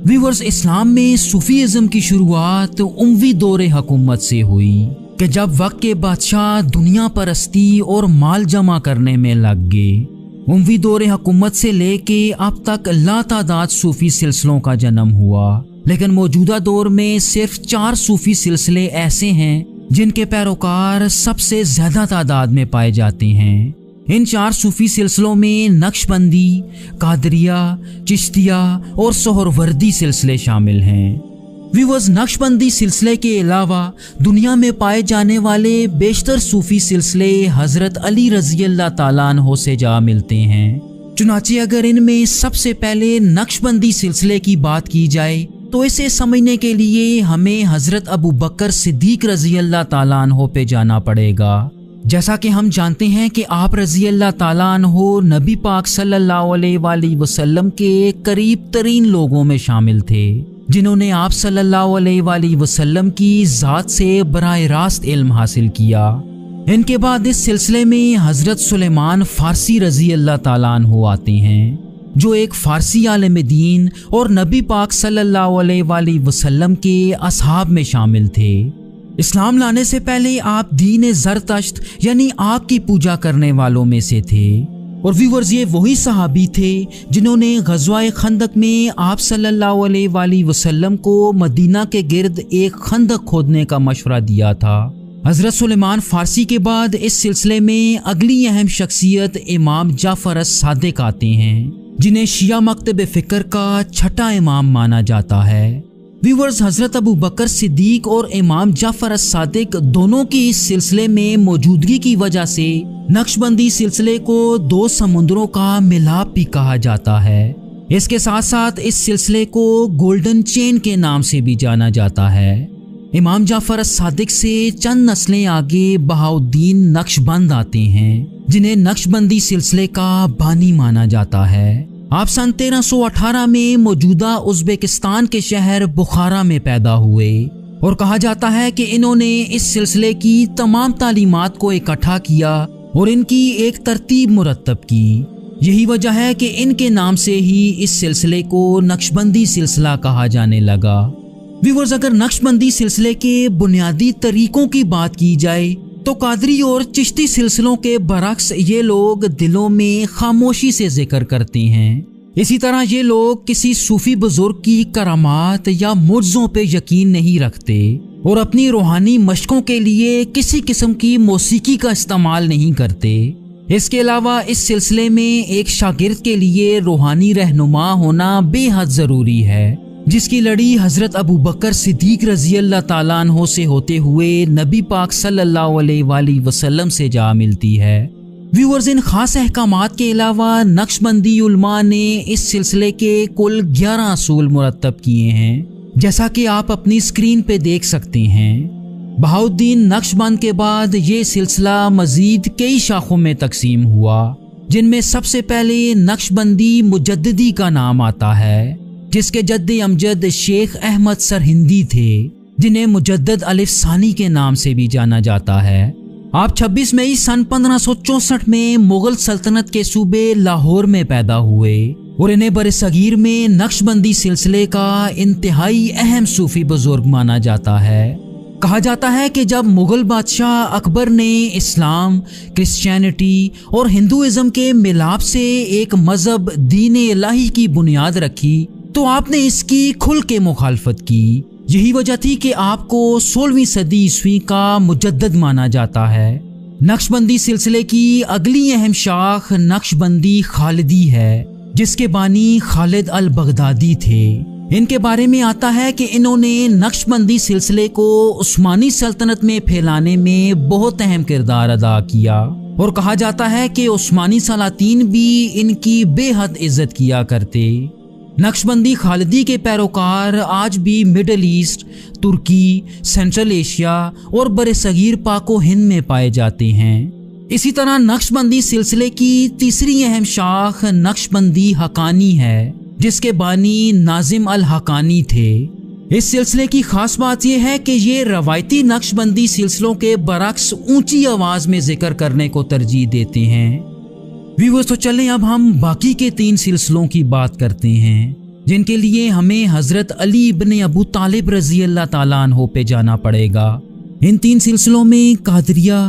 Viewers, इस्लाम में Sufism की शुरुआत उमवी दौरे हुकूमत से हुई कि जब वक्त के बादशाह दुनिया परस्ती और माल जमा करने में लग गए। उमवी दौरे हुकूमत से लेके अब तक लातादाद सूफी सिलसिलों का जन्म हुआ, लेकिन मौजूदा दौर में सिर्फ 4 सूफी सिलसिले ऐसे हैं जिनके पैरोकार सबसे ज्यादा तादाद में पाए जाते हैं। इन 4 सूफी सिलसिलों में नक्शबंदी, कादरिया, चिश्तिया और सोहरवर्दी सिलसिले शामिल हैं। व्यूअर्स, नक्शबंदी सिलसिले के अलावा दुनिया में पाए जाने वाले बेशतर सूफी सिलसिले हजरत अली रज़ी अल्लाह ताला अन्हो से जा मिलते हैं। चुनाचे अगर इनमें सबसे पहले नक्शबंदी सिलसिले की बात की जाए तो इसे समझने के लिए हमें हजरत अबू बकर सिद्दीक रज़ी अल्लाह ताला अन्हो पे जाना पड़ेगा। जैसा कि हम जानते हैं कि आप रज़ी अल्लाह ताला अन्हो नबी पाक सल्लल्लाहु अलैहि वसल्लम के करीब तरीन लोगों में शामिल थे, जिन्होंने आप सल्लल्लाहु अलैहि वसल्लम की ज़ात से बराह रास्त इल्म हासिल किया। इनके बाद इस सिलसिले में हजरत सुलेमान फारसी रज़ी अल्लाह ताला अन्हो आते हैं, जो एक फारसी आलिम दीन और नबी पाक सल्लल्लाहु अलैहि वसल्लम के असहाब में शामिल थे। इस्लाम लाने से पहले आप दीन ज़रतश्त यानी आग की पूजा करने वालों में से थे। और व्यूअर्स, ये वही सहाबी थे जिन्होंने ग़ज़वाए खंदक में आप सल्लल्लाहु अलैहि वसल्लम को मदीना के गिर्द एक खंदक खोदने का मशवरा दिया था। हजरत सुलेमान फारसी के बाद इस सिलसिले में अगली अहम शख्सियत इमाम जाफर अस-सादिक आते हैं, जिन्हें शिया मकतब फ़िक्र का 6ठा इमाम माना जाता है। व्यूअर्स, हजरत अबू बकर सिद्दीक और इमाम जाफर अस-सादिक दोनों की इस सिलसिले में मौजूदगी की वजह से नक्शबंदी सिलसिले को 2 समुद्रों का मिलाप भी कहा जाता है। इसके साथ साथ इस सिलसिले को गोल्डन चेन के नाम से भी जाना जाता है। इमाम जाफर अस-सादिक से चंद नस्लें आगे बहाउद्दीन नक्शबंद आते हैं, जिन्हें नक्शबंदी सिलसिले का बानी माना जाता है। आप सन 1318 में मौजूदा उज़्बेकिस्तान के शहर बुखारा में पैदा हुए और कहा जाता है कि इन्होंने इस सिलसिले की तमाम तालीमात को इकट्ठा किया और इनकी एक तरतीब मुरतब की। यही वजह है कि इनके नाम से ही इस सिलसिले को नक्शबंदी सिलसिला कहा जाने लगा। व्यूअर्स, अगर नक्शबंदी सिलसिले के बुनियादी तरीकों की बात की जाए तो कादरी और चिश्ती सिलसिलों के बरक्स ये लोग दिलों में खामोशी से जिक्र करते हैं। इसी तरह ये लोग किसी सूफी बुजुर्ग की करामात या मुर्जों पे यकीन नहीं रखते और अपनी रूहानी मशकों के लिए किसी किस्म की मौसीकी का इस्तेमाल नहीं करते। इसके अलावा इस सिलसिले में एक शागिर्द के लिए रूहानी रहनुमा होना बेहद ज़रूरी है, जिसकी लड़ी हजरत अबू बकर सिद्दीक रज़ी अल्लाह ताला अन्हो से होते हुए नबी पाक सल्लल्लाहु अलैहि वसल्लम से जा मिलती है। व्यूअर्स, इन खास अहकामात के अलावा नक्शबंदी उलमा ने इस सिलसिले के कुल 11 असूल मुरतब किए हैं, जैसा कि आप अपनी स्क्रीन पे देख सकते हैं। बहाउद्दीन नक्शबंद के बाद ये सिलसिला मजीद कई शाखों में तकसीम हुआ, जिनमें सबसे पहले नक्शबंदी मुजद्दिदी का नाम आता है, जिसके जद्दे अमजद शेख अहमद सरहिंदी थे, जिन्हें मुजद्दद अलिफ सानी के नाम से भी जाना जाता है। आप 26 मई सन 1564 में मुगल सल्तनत के सूबे लाहौर में पैदा हुए और इन्हें बरसगीर में नक्शबंदी सिलसिले का इंतहाई अहम सूफी बुजुर्ग माना जाता है। कहा जाता है कि जब मुगल बादशाह अकबर ने इस्लाम, क्रिश्चियनिटी और हिंदुइज्म के मिलाप से एक मजहब दीन इलाही की बुनियाद रखी तो आपने इसकी खुल के मुखालफत की। यही वजह थी कि आपको 16वीं सदी ईस्वी का मुजद्दद माना जाता है। नक्शबंदी सिलसिले की अगली अहम शाख नक्शबंदी खालिदी है, जिसके बानी खालिद अल बगदादी थे। इनके बारे में आता है कि इन्होंने नक्शबंदी सिलसिले को उस्मानी सल्तनत में फैलाने में बहुत अहम किरदार अदा किया और कहा जाता है कि उस्मानी सलातीन भी इनकी बेहद इज्जत किया करते। नक्शबंदी खालिदी के पैरोकार आज भी मिडल ईस्ट, तुर्की, सेंट्रल एशिया और बरसगीर पाको हिंद में पाए जाते हैं। इसी तरह नक्शबंदी सिलसिले की तीसरी अहम शाख नक्शबंदी हकानी है, जिसके बानी नाजिम अल हकानी थे। इस सिलसिले की खास बात यह है कि ये रवायती नक्शबंदी सिलसिलों के बरक्स ऊंची आवाज में जिक्र करने को तरजीह देते हैं। व्यूअर्स, तो चलें अब हम बाकी के 3 सिलसिलों की बात करते हैं जिनके लिए हमें हजरत अली इब्ने अबू तालिब रजी अल्लाह ताला अन्हो पे जाना पड़ेगा। इन 3 सिलसिलों में कादरिया,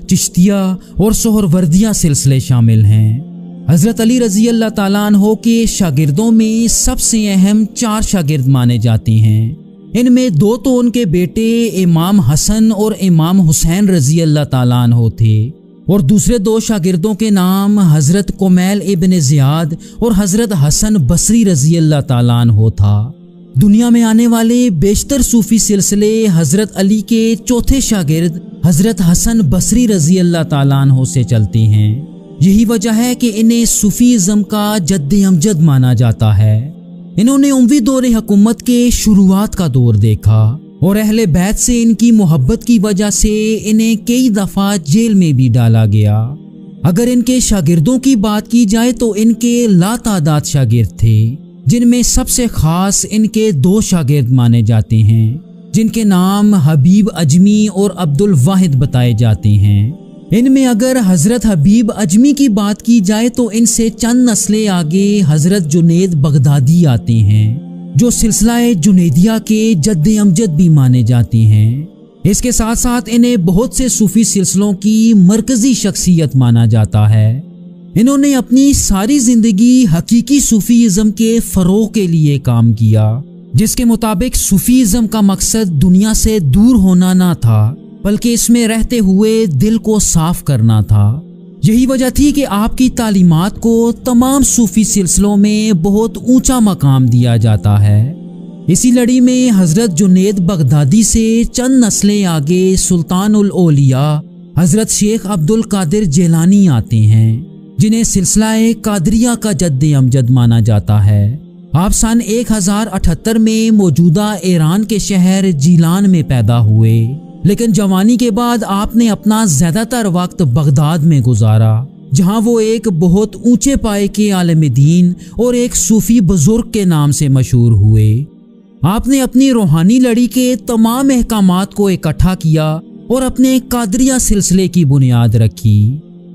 चिश्तिया और सोहरवर्दिया सिलसिले शामिल हैं। हजरत अली रजी अल्लाह ताला अन्हो के शागिर्दों में सबसे अहम 4 शागिर्द माने जाते हैं। इनमें 2 तो उनके बेटे इमाम हसन और इमाम हुसैन रजी अल्लाह ताला अन्हो थे और दूसरे 2 शागिर्दों के नाम हजरत कुमैल इब्न ज़ियाद और हजरत हसन बसरी रजी अल्लाह ताला अन्हो था। दुनिया में आने वाले बेशतर सूफी सिलसिले हजरत अली के चौथे शागिर्द हजरत हसन बसरी रजी अल्लाह ताला अन्हो से चलते हैं। यही वजह है कि इन्हें सूफीज़म का जद्द अमजद माना जाता है। इन्होंने उमवी दौरे हुकूमत के शुरुआत का दौर देखा और अहले बैत से इनकी मोहब्बत की वजह से इन्हें कई दफ़ा जेल में भी डाला गया। अगर इनके शागिर्दों की बात की जाए तो इनके लातादाद शागिर्द थे, जिनमें सबसे खास इनके 2 शागिर्द माने जाते हैं जिनके नाम हबीब अजमी और अब्दुल वाहिद बताए जाते हैं। इनमें अगर हजरत हबीब अजमी की बात की जाए तो इनसे चंद नस्लें आगे हजरत जुनैद बगदादी आते हैं जो सिलसिला जुनैदिया के जद्द अमजद भी माने जाते हैं। इसके साथ साथ इन्हें बहुत से सूफी सिलसिलों की मरकजी शख्सियत माना जाता है। इन्होंने अपनी सारी जिंदगी हकीकी सूफीज़म के फ़रोग़ के लिए काम किया, जिसके मुताबिक सूफीज़म का मकसद दुनिया से दूर होना ना था बल्कि इसमें रहते हुए दिल को साफ करना था। यही वजह थी कि आपकी तालीमात को तमाम सूफी सिलसिलों में बहुत ऊंचा मकाम दिया जाता है। इसी लड़ी में हजरत जुनैद बगदादी से चंद नस्लें आगे सुल्तानुल औलिया हजरत शेख अब्दुल कादिर जेलानी आते हैं, जिन्हें सिलसिला कादरिया का जद्द अमजद माना जाता है। आप सन 1078 में मौजूदा ईरान के शहर जीलान में पैदा हुए, लेकिन जवानी के बाद आपने अपना ज़्यादातर वक्त बगदाद में गुजारा, जहां वो एक बहुत ऊंचे पाए के आलिम दीन और एक सूफी बुजुर्ग के नाम से मशहूर हुए। आपने अपनी रूहानी लड़ी के तमाम अहकामात को इकट्ठा किया और अपने कादरिया सिलसिले की बुनियाद रखी।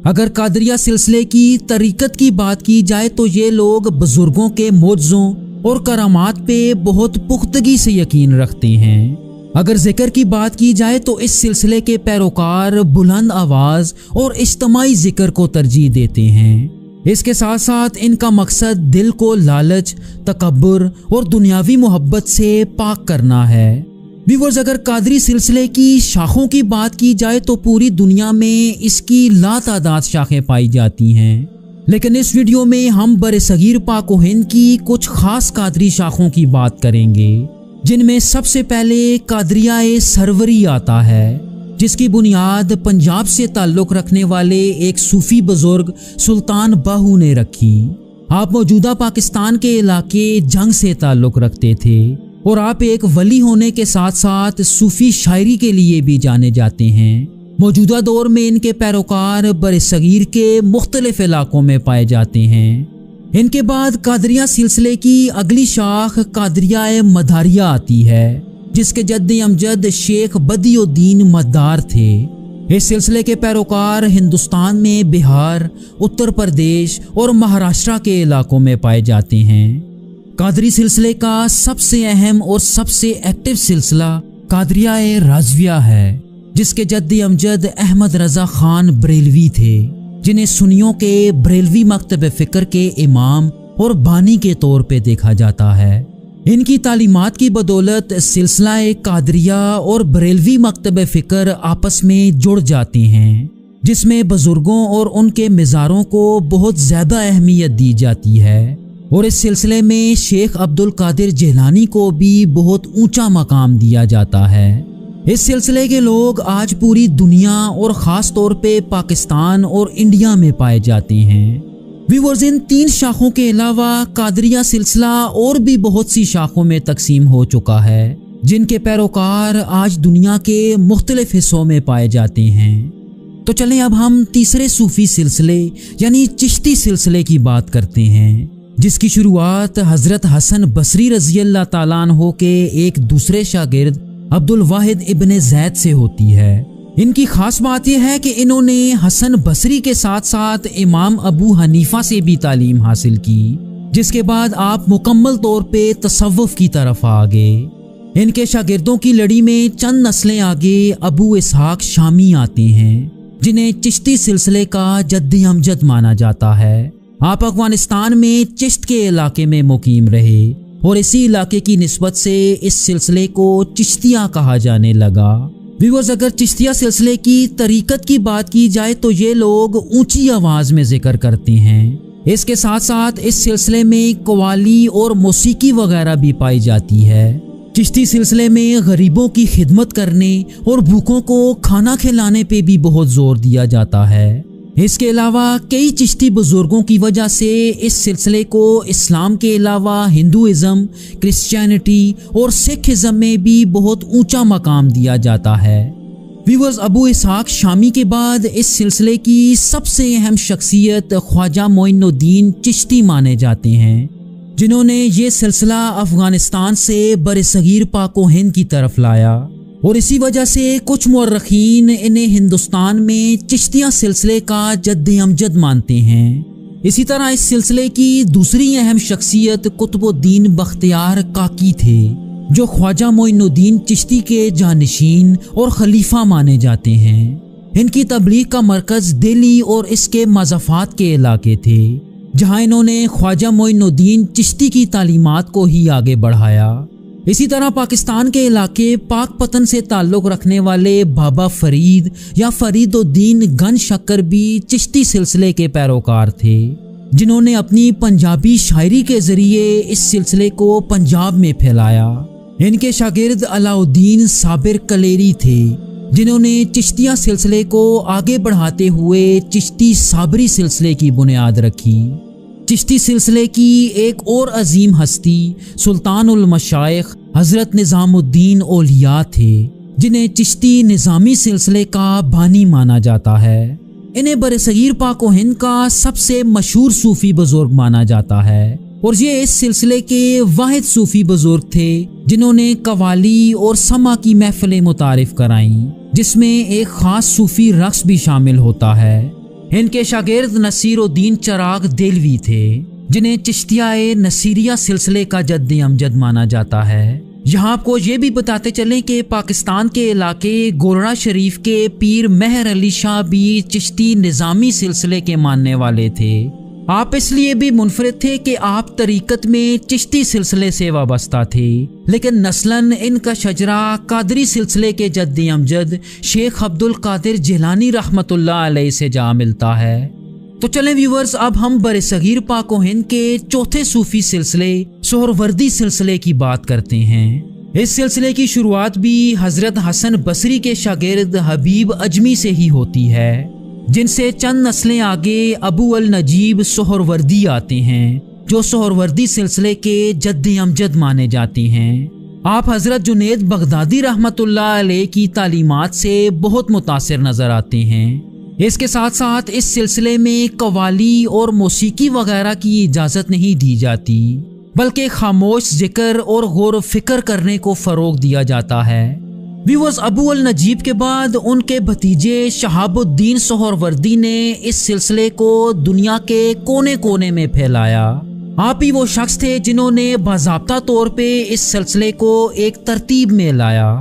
अगर कादरिया सिलसिले की तरीकत की बात की जाए तो ये लोग बुजुर्गों के मोजज़ों और करामात पे बहुत पुख्तगी से यकीन रखते हैं। अगर जिक्र की बात की जाए तो इस सिलसिले के पैरोकार बुलंद आवाज़ और इज्तिमाई जिक्र को तरजीह देते हैं। इसके साथ साथ इनका मकसद दिल को लालच, तकब्बुर और दुनियावी मोहब्बत से पाक करना है। व्यूअर्स, अगर कादरी सिलसिले की शाखों की बात की जाए तो पूरी दुनिया में इसकी लातादाद शाखें पाई जाती हैं, लेकिन इस वीडियो में हम बरसगीर पाक व हिंद की कुछ खास कादरी शाखों की बात करेंगे, जिनमें सबसे पहले कादरिया सरवरी आता है, जिसकी बुनियाद पंजाब से ताल्लुक़ रखने वाले एक सूफी बुजुर्ग सुल्तान बाहू ने रखी। आप मौजूदा पाकिस्तान के इलाके जंग से ताल्लुक़ रखते थे और आप एक वली होने के साथ साथ सूफी शायरी के लिए भी जाने जाते हैं। मौजूदा दौर में इनके पैरोकार बरसगीर के मुख्तलिफ इलाकों में पाए जाते हैं। इनके बाद कादरिया सिलसिले की अगली शाख कादरिया मदारिया आती है, जिसके जद्द अमजद शेख बदियुद्दीन मद्दार थे। इस सिलसिले के पैरोकार हिंदुस्तान में बिहार, उत्तर प्रदेश और महाराष्ट्र के इलाकों में पाए जाते हैं। कादरी सिलसिले का सबसे अहम और सबसे एक्टिव सिलसिला कादरिया राजविया है, जिसके जद्द अमजद अहमद रजा खान बरेलवी थे, जिन्हें सुन्नियों के बरेलवी मकतब फ़िक्र के इमाम और बानी के तौर पे देखा जाता है। इनकी तालीमात की बदौलत सिलसिला कादरिया और बरेलवी मकतब फ़िक्र आपस में जुड़ जाते हैं, जिसमें बुजुर्गों और उनके मिज़ारों को बहुत ज़्यादा अहमियत दी जाती है और इस सिलसिले में शेख अब्दुल कादिर जेलानी को भी बहुत ऊंचा मकाम दिया जाता है। इस सिलसिले के लोग आज पूरी दुनिया और ख़ास तौर पे पाकिस्तान और इंडिया में पाए जाते हैं। व्यूअर्स, इन 3 शाखों के अलावा कादरिया सिलसिला और भी बहुत सी शाखों में तकसीम हो चुका है, जिनके पैरोकार आज दुनिया के मुख्तलिफ हिस्सों में पाए जाते हैं। तो चलें अब हम तीसरे सूफी सिलसिले यानी चिश्ती सिलसिले की बात करते हैं, जिसकी शुरुआत हजरत हसन बसरी रजी अल्लाह ताला अन्हो के एक दूसरे शागिर्द अब्दुल वाहिद इब्ने ज़ैद से होती है। ان کی خاص بات یہ ہے کہ انہوں نے حسن بصری کے ساتھ ساتھ امام ابو حنیفہ سے بھی تعلیم حاصل کی، جس کے بعد آپ مکمل طور پہ تصوف کی طرف آ گئے۔ ان کے شاگردوں کی لڑی میں چند نسلیں آگے ابو اسحاق شامی آتے ہیں، جنہیں چشتی سلسلے کا جد امجد مانا جاتا ہے۔ آپ افغانستان میں چشت کے علاقے میں مقیم رہے اور اسی علاقے کی نسبت سے اس سلسلے کو چشتیہ کہا جانے لگا۔ ویورز، اگر چشتیہ سلسلے کی طریقت کی بات کی جائے تو یہ لوگ اونچی آواز میں ذکر کرتے ہیں۔ اس کے ساتھ ساتھ اس سلسلے میں قوالی اور موسیقی وغیرہ بھی پائی جاتی ہے۔ چشتی سلسلے میں غریبوں کی خدمت کرنے اور بھوکوں کو کھانا کھلانے پہ بھی بہت زور دیا جاتا ہے۔ اس کے علاوہ کئی چشتی بزرگوں کی وجہ سے اس سلسلے کو اسلام کے علاوہ ہندوازم، کرسچینٹی اور سکھ ازم میں بھی بہت اونچا مقام دیا جاتا ہے۔ ویورز، ابو اسحاق شامی کے بعد اس سلسلے کی سب سے اہم شخصیت خواجہ معین الدین چشتی مانے جاتے ہیں، جنہوں نے یہ سلسلہ افغانستان سے برصغیر پاک و ہند کی طرف لایا، اور اسی وجہ سے کچھ مورخین انہیں ہندوستان میں چشتیہ سلسلے کا جد امجد مانتے ہیں۔ اسی طرح اس سلسلے کی دوسری اہم شخصیت قطب الدین بختیار کاکی تھے، جو خواجہ معین الدین چشتی کے جانشین اور خلیفہ مانے جاتے ہیں۔ ان کی تبلیغ کا مرکز دہلی اور اس کے مضافات کے علاقے تھے، جہاں انہوں نے خواجہ معین الدین چشتی کی تعلیمات کو ہی آگے بڑھایا۔ اسی طرح پاکستان کے علاقے پاک پتن سے تعلق رکھنے والے بابا فرید یا فرید الدین گن شکر بھی چشتی سلسلے کے پیروکار تھے، جنہوں نے اپنی پنجابی شاعری کے ذریعے اس سلسلے کو پنجاب میں پھیلایا۔ ان کے شاگرد علاء الدین صابر کلیری تھے، جنہوں نے چشتیہ سلسلے کو آگے بڑھاتے ہوئے چشتی صابری سلسلے کی بنیاد رکھی۔ چشتی سلسلے کی ایک اور عظیم ہستی سلطان المشائخ حضرت نظام الدین اولیاء تھے، جنہیں چشتی نظامی سلسلے کا بانی مانا جاتا ہے۔ انہیں برصغیر پاک و ہند کا سب سے مشہور صوفی بزرگ مانا جاتا ہے، اور یہ اس سلسلے کے واحد صوفی بزرگ تھے جنہوں نے قوالی اور سما کی محفلیں متعارف کرائیں، جس میں ایک خاص صوفی رقص بھی شامل ہوتا ہے۔ ان کے شاگرد نصیر الدین چراغ دہلوی تھے، جنہیں چشتیہ نصیریہ سلسلے کا جد امجد مانا جاتا ہے۔ یہاں آپ کو یہ بھی بتاتے چلیں کہ پاکستان کے علاقے گورڑا شریف کے پیر مہر علی شاہ بھی چشتی نظامی سلسلے کے ماننے والے تھے۔ آپ اس لیے بھی منفرد تھے کہ آپ طریقت میں چشتی سلسلے سے وابستہ تھے، لیکن نسلاً ان کا شجرہ قادری سلسلے کے جد امجد شیخ عبد القادر جیلانی رحمۃ اللہ علیہ سے جا ملتا ہے۔ تو چلیں ویورز، اب ہم برصغیر پاک و ہند کے چوتھے صوفی سلسلے سہروردی سلسلے کی بات کرتے ہیں۔ اس سلسلے کی شروعات بھی حضرت حسن بصری کے شاگرد حبیب اجمی سے ہی ہوتی ہے، جن سے چند نسلیں آگے ابو النجیب سہروردی آتے ہیں، جو سہروردی سلسلے کے جد امجد مانے جاتے ہیں۔ آپ حضرت جنید بغدادی رحمۃ اللہ علیہ کی تعلیمات سے بہت متاثر نظر آتے ہیں۔ اس کے ساتھ ساتھ اس سلسلے میں قوالی اور موسیقی وغیرہ کی اجازت نہیں دی جاتی، بلکہ خاموش ذکر اور غور و فکر کرنے کو فروغ دیا جاتا ہے۔ ویورز، ابو النجیب کے بعد ان کے بھتیجے شہاب الدین سہروردی نے اس سلسلے کو دنیا کے کونے کونے میں پھیلایا۔ آپ ہی وہ شخص تھے جنہوں نے باضابطہ طور پہ اس سلسلے کو ایک ترتیب میں لایا۔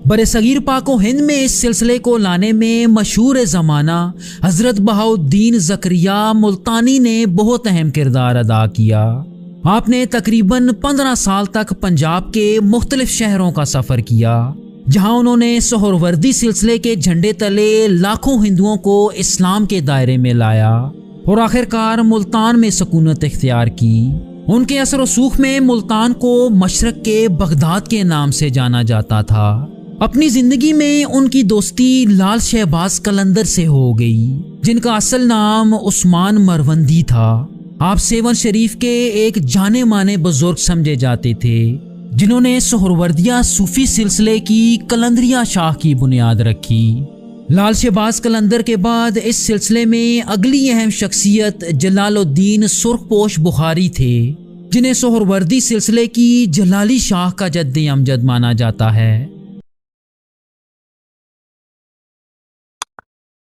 برصغیر پاک و ہند میں اس سلسلے کو لانے میں مشہور زمانہ حضرت بہاؤالدین زکریا ملتانی نے بہت اہم کردار ادا کیا۔ آپ نے تقریباً 15 سال تک پنجاب کے مختلف شہروں کا سفر کیا، جہاں انہوں نے سہروردی سلسلے کے جھنڈے تلے لاکھوں ہندوؤں کو اسلام کے دائرے میں لایا اور آخرکار ملتان میں سکونت اختیار کی۔ ان کے اثر و رسوخ میں ملتان کو مشرق کے بغداد کے نام سے جانا جاتا تھا۔ اپنی زندگی میں ان کی دوستی لال شہباز قلندر سے ہو گئی، جن کا اصل نام عثمان مروندی تھا۔ آپ سیون شریف کے ایک جانے مانے بزرگ سمجھے جاتے تھے، جنہوں نے سہروردیہ صوفی سلسلے کی قلندریہ شاخ کی بنیاد رکھی۔ لال شہباز قلندر کے بعد اس سلسلے میں اگلی اہم شخصیت جلال الدین سرخ پوش بخاری تھے، جنہیں سہروردی سلسلے کی جلالی شاخ کا جد امجد مانا جاتا ہے۔